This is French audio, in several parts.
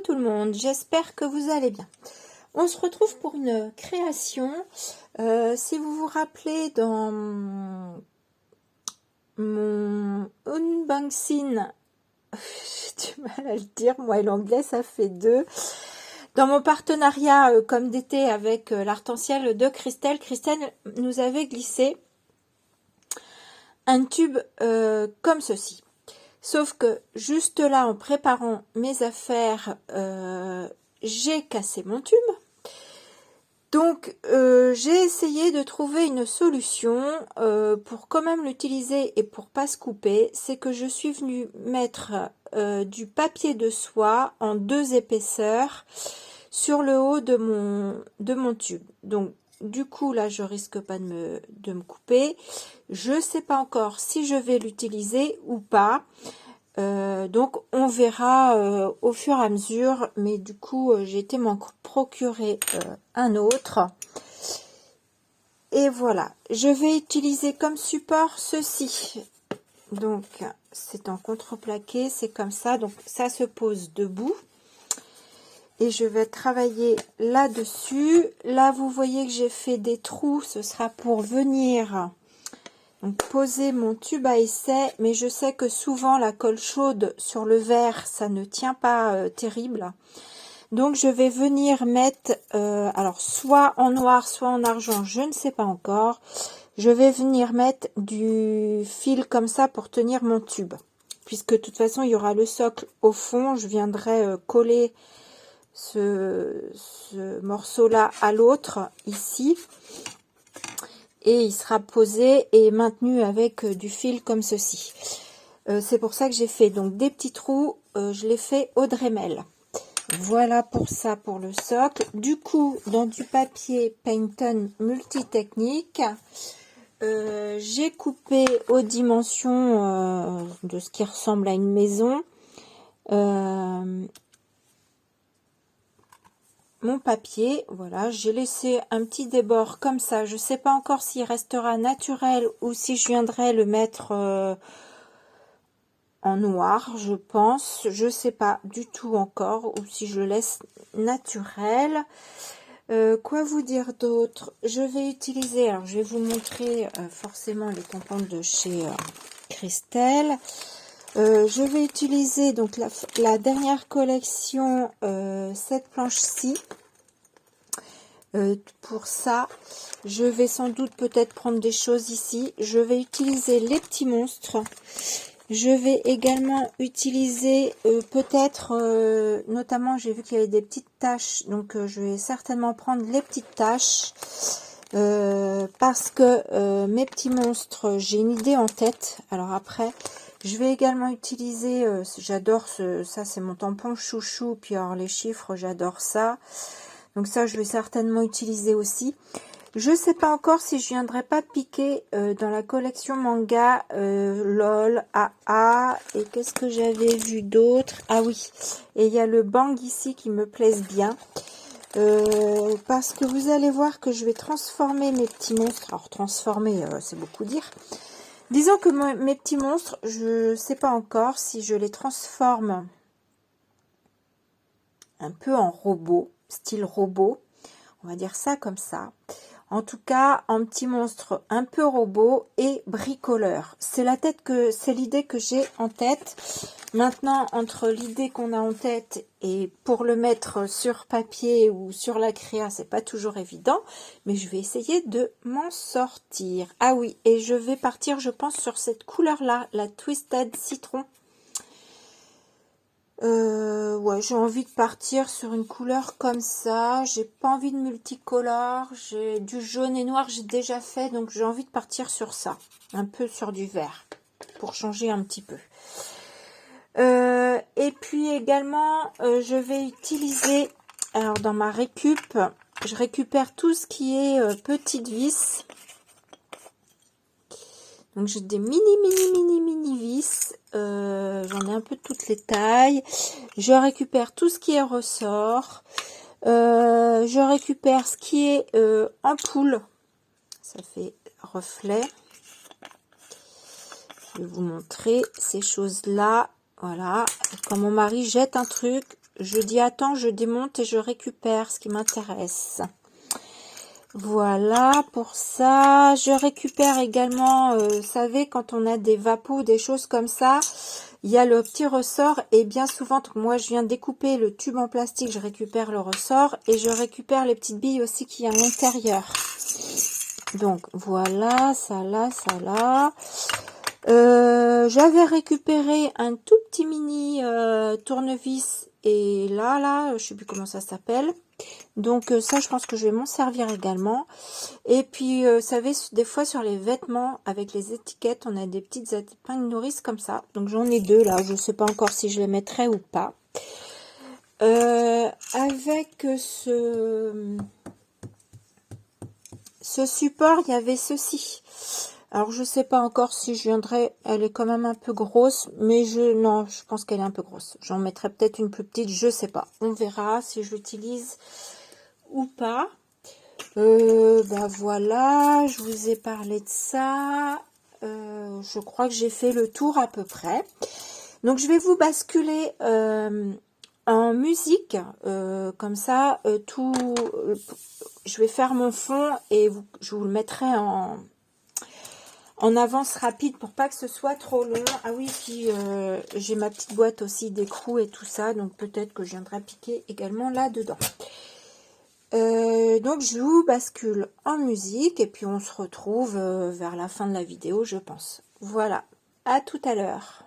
coucou tout le monde, j'espère que vous allez bien. On se retrouve pour une création. Si vous vous rappelez dans mon unboxing, j'ai du mal à le dire, moi et l'anglais ça fait deux. Dans mon partenariat comme d'été avec l'Arc-en-Ciel de Christelle, Christelle nous avait glissé un tube comme ceci. Sauf que juste là, en préparant mes affaires, j'ai cassé mon tube. Donc, j'ai essayé de trouver une solution pour quand même l'utiliser et pour pas se couper. C'est que je suis venue mettre du papier de soie en 2 épaisseurs sur le haut de mon tube. Donc, du coup, là, je risque pas de me couper. Je sais pas encore si je vais l'utiliser ou pas. Donc on verra au fur et à mesure, mais du coup j'ai été m'en procurer un autre. Et voilà, je vais utiliser comme support ceci. Donc c'est en contreplaqué, c'est comme ça, donc ça se pose debout. Et je vais travailler là-dessus. Là vous voyez que j'ai fait des trous, ce sera pour venir... Donc poser mon tube à essai, mais je sais que souvent la colle chaude sur le verre, ça ne tient pas terrible. Donc je vais venir mettre, alors soit en noir, soit en argent, je ne sais pas encore. Je vais venir mettre du fil comme ça pour tenir mon tube. Puisque de toute façon, il y aura le socle au fond, je viendrai coller ce morceau-là à l'autre, ici. Et il sera posé et maintenu avec du fil comme ceci. C'est pour ça que j'ai fait donc des petits trous, je l'ai fait au Dremel. Voilà pour ça, pour le socle. Du coup, dans du papier Payton multitechnique, j'ai coupé aux dimensions de ce qui ressemble à une maison. Mon papier, voilà, j'ai laissé un petit débord comme ça. Je sais pas encore s'il restera naturel ou si je viendrai le mettre en noir, je pense. Je sais pas du tout encore, ou si je le laisse naturel. Quoi vous dire d'autre? Je vais utiliser, alors je vais vous montrer forcément les tampons de chez Christelle. Je vais utiliser donc la dernière collection, cette planche-ci. Pour ça, je vais sans doute peut-être prendre des choses ici. Je vais utiliser les petits monstres. Je vais également utiliser peut-être, notamment j'ai vu qu'il y avait des petites taches, donc je vais certainement prendre les petites taches. Parce que mes petits monstres, j'ai une idée en tête. Alors après, je vais également utiliser, j'adore ça c'est mon tampon chouchou, puis alors les chiffres, j'adore ça. Donc ça, je vais certainement utiliser aussi. Je sais pas encore si je viendrai pas piquer dans la collection manga LOL, AA. Et qu'est-ce que j'avais vu d'autre? Ah oui, et il y a le bang ici qui me plaise bien. Parce que vous allez voir que je vais transformer mes petits monstres. Alors transformer, c'est beaucoup dire. Disons que mes petits monstres, je sais pas encore si je les transforme un peu en robot, style robot. On va dire ça comme ça. En tout cas, en petit monstre un peu robot et bricoleur. C'est l'idée que j'ai en tête. Maintenant, entre l'idée qu'on a en tête et pour le mettre sur papier ou sur la créa, c'est pas toujours évident. Mais je vais essayer de m'en sortir. Ah oui, et je vais partir, je pense, sur cette couleur-là, la Twisted Citron. Ouais, j'ai envie de partir sur une couleur comme ça. J'ai pas envie de multicolore. J'ai du jaune et noir, j'ai déjà fait, donc j'ai envie de partir sur ça, un peu sur du vert, pour changer un petit peu. Et puis également, je vais utiliser, alors dans ma récup, je récupère tout ce qui est petites vis. Donc j'ai des mini vis, j'en ai un peu de toutes les tailles. Je récupère tout ce qui est ressort, je récupère ce qui est ampoule, ça fait reflet. Je vais vous montrer ces choses là, voilà. Quand mon mari jette un truc, Je dis attends, je démonte et je récupère ce qui m'intéresse. Voilà pour ça. Je récupère également, vous savez, quand on a des vapos, des choses comme ça, il y a le petit ressort et bien souvent, moi je viens découper le tube en plastique, je récupère le ressort et je récupère les petites billes aussi qui y a à l'intérieur. Donc voilà, ça là, ça là. J'avais récupéré un tout petit mini tournevis et là, je sais plus comment ça s'appelle. Donc ça, je pense que je vais m'en servir également. Et puis, vous savez, des fois sur les vêtements, avec les étiquettes, on a des petites épingles nourrice comme ça. Donc j'en ai deux là, je ne sais pas encore si je les mettrai ou pas. Avec ce support, il y avait ceci. Alors, je sais pas encore si je viendrai. Elle est quand même un peu grosse, mais non, je pense qu'elle est un peu grosse. J'en mettrai peut-être une plus petite, je sais pas. On verra si je l'utilise ou pas. Bah voilà, je vous ai parlé de ça. Je crois que j'ai fait le tour à peu près. Donc, je vais vous basculer en musique, comme ça, je vais faire mon fond et je vous le mettrai en avance rapide pour pas que ce soit trop long. Ah oui, puis j'ai ma petite boîte aussi d'écrou et tout ça, donc peut-être que je viendrai piquer également là-dedans. Donc je vous bascule en musique et puis on se retrouve vers la fin de la vidéo, je pense. Voilà, à tout à l'heure.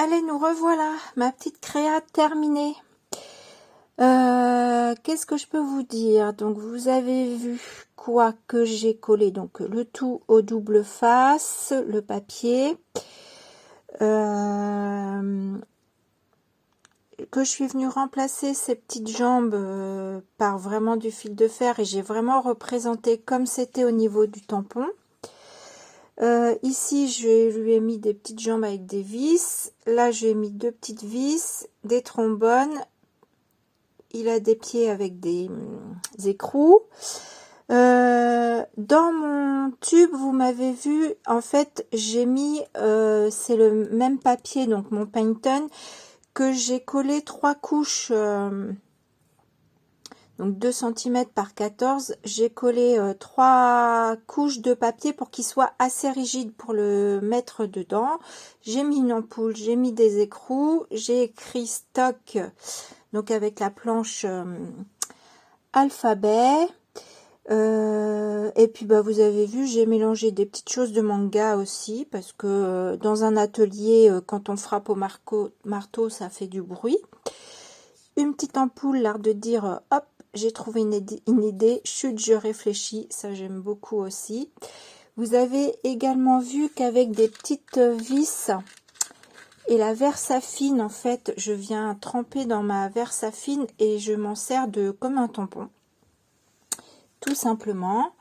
Allez, nous revoilà, ma petite créa terminée. Qu'est-ce que je peux vous dire? Donc, vous avez vu quoi que j'ai collé? Donc, le tout au double face, le papier. Que je suis venue remplacer ces petites jambes par vraiment du fil de fer et j'ai vraiment représenté comme c'était au niveau du tampon. Ici je lui ai mis des petites jambes avec des vis, là j'ai mis deux petites vis, des trombones, il a des pieds avec des écrous. Dans mon tube, vous m'avez vu, en fait j'ai mis c'est le même papier, donc mon Pantone, que j'ai collé 3 couches, donc 2 cm par 14, j'ai collé 3 couches de papier pour qu'il soit assez rigide pour le mettre dedans. J'ai mis une ampoule, j'ai mis des écrous, j'ai écrit stock, donc avec la planche alphabet. Et puis bah vous avez vu, j'ai mélangé des petites choses de manga aussi, parce que dans un atelier, quand on frappe au marteau, ça fait du bruit. Une petite ampoule, l'art de dire, hop, j'ai trouvé une idée, chut, je réfléchis, ça j'aime beaucoup aussi. Vous avez également vu qu'avec des petites vis et la Versafine, en fait, je viens tremper dans ma Versafine et je m'en sers comme un tampon. Tout simplement.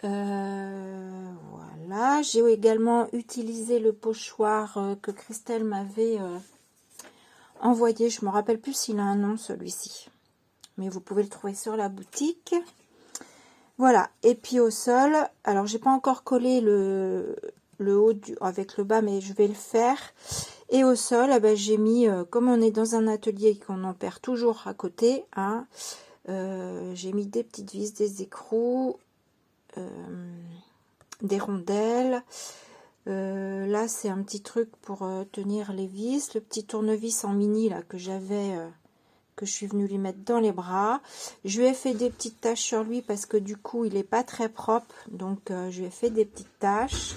Voilà, j'ai également utilisé le pochoir que Christelle m'avait envoyé. Je me rappelle plus s'il a un nom celui-ci, mais vous pouvez le trouver sur la boutique. Voilà, et puis au sol, alors j'ai pas encore collé le haut avec le bas, mais je vais le faire. Et au sol, eh ben, j'ai mis, comme on est dans un atelier et qu'on en perd toujours à côté, hein, j'ai mis des petites vis, des écrous, des rondelles. Là c'est un petit truc pour tenir les vis, le petit tournevis en mini là que j'avais, que je suis venue lui mettre dans les bras. Je lui ai fait des petites taches sur lui parce que du coup il n'est pas très propre, donc je lui ai fait des petites taches.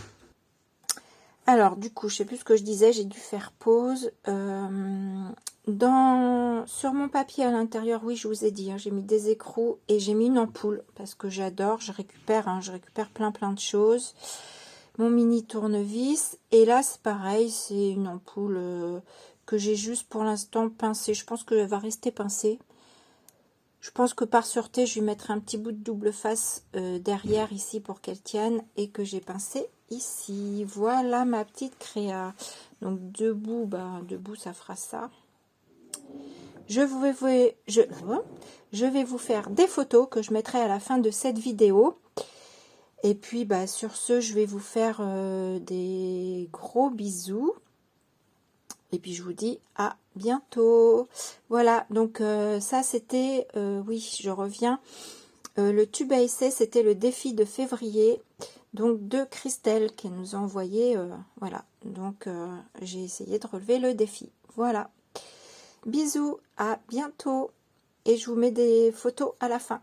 Alors du coup je sais plus ce que je disais, j'ai dû faire pause. Sur mon papier à l'intérieur, oui je vous ai dit, hein, j'ai mis des écrous et j'ai mis une ampoule parce que j'adore, je récupère plein de choses. Mon mini tournevis, et là c'est pareil, c'est une ampoule que j'ai juste pour l'instant pincée. Je pense qu'elle va rester pincée. Je pense que par sûreté je vais mettre un petit bout de double face derrière ici pour qu'elle tienne, et que j'ai pincé ici. Voilà ma petite créa. Donc debout, debout ça fera ça. Je vais vous faire des photos que je mettrai à la fin de cette vidéo. Et puis sur ce, je vais vous faire des gros bisous. Et puis je vous dis à bientôt. Voilà, donc ça c'était, oui, je reviens. Le tube à essai, c'était le défi de février. Donc de Christelle qui nous a envoyé, voilà. Donc j'ai essayé de relever le défi. Voilà. Bisous, à bientôt. Et je vous mets des photos à la fin.